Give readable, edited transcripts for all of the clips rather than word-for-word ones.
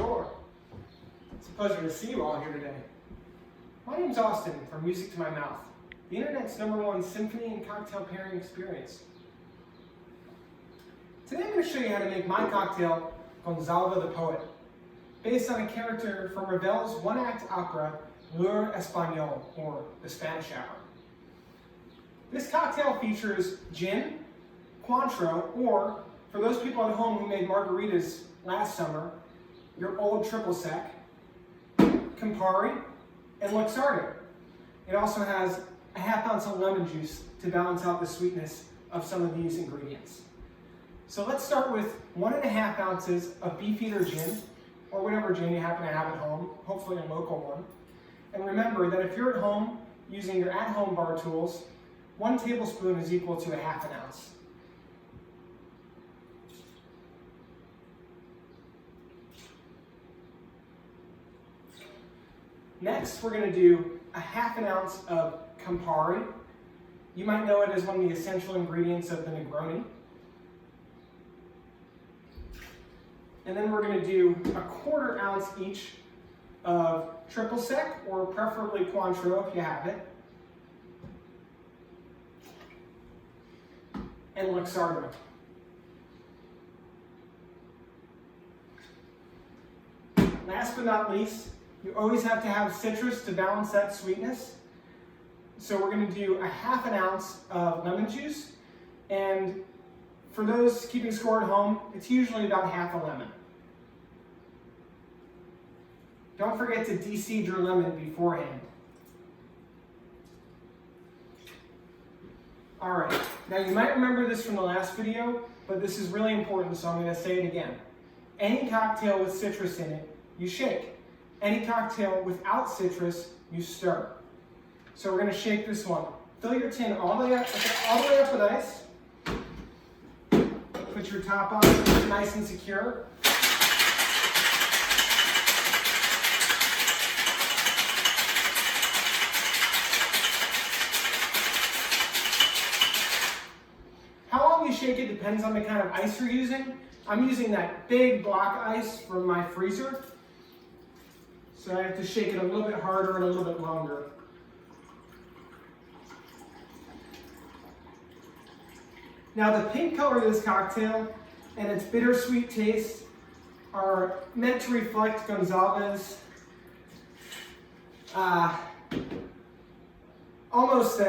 Bonjour. It's a pleasure to see you all here today. My name's Austin from Music to My Mouth, the internet's #1 symphony and cocktail pairing experience. Today I'm going to show you how to make my cocktail, Gonzalve the Poet, based on a character from Ravel's one-act opera, espagnole, or the Spanish Hour. This cocktail features gin, cointreau, or, for those people at home who made margaritas last summer, your old triple sec, campari, and luxardo. It also has a ½ ounce of lemon juice to balance out the sweetness of some of these ingredients. So let's start with 1½ ounces of Beefeater gin, or whatever gin you happen to have at home, hopefully a local one. And remember that if you're at home using your at-home bar tools, 1 tablespoon is equal to ½ ounce. Next, we're going to do a ½ ounce of campari. You might know it as one of the essential ingredients of the Negroni. And then we're going to do a ¼ ounce each of triple sec, or preferably cointreau if you have it, and luxardo. Last but not least, you always have to have citrus to balance that sweetness. So we're going to do a ½ ounce of lemon juice, and for those keeping score at home, it's usually about ½ a lemon. Don't forget to de-seed your lemon beforehand. All right, now you might remember this from the last video, but this is really important, so I'm going to say it again. Any cocktail with citrus in it, you shake. Any cocktail without citrus, you stir. So we're going to shake this one. Fill your tin all the way up with ice. Put your top on, nice and secure. How long you shake it depends on the kind of ice you're using. I'm using that big block ice from my freezer. So I have to shake it a little bit harder and a little bit longer. Now the pink color of this cocktail and its bittersweet taste are meant to reflect Gonzalve's almost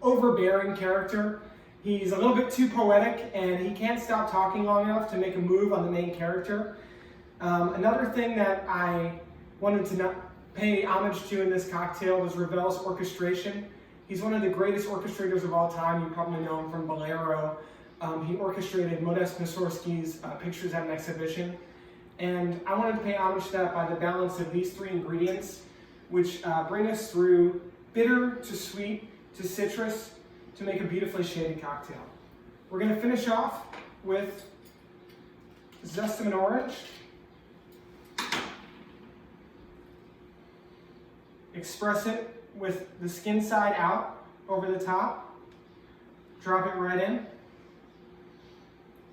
overbearing character. He's a little bit too poetic and he can't stop talking long enough to make a move on the main character. Another thing that I wanted to pay homage to in this cocktail was Ravel's orchestration. He's one of the greatest orchestrators of all time. You probably know him from Bolero. He orchestrated Modest Mussorgsky's Pictures at an Exhibition. And I wanted to pay homage to that by the balance of these 3 ingredients, which bring us through bitter to sweet to citrus to make a beautifully shaded cocktail. We're going to finish off with zest of an orange. Express it with the skin side out over the top. Drop it right in.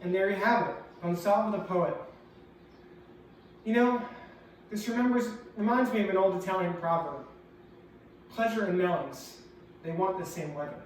And there you have it, Gonzalve the Poet. You know, this reminds me of an old Italian proverb. Pleasure and melons, they want the same weather.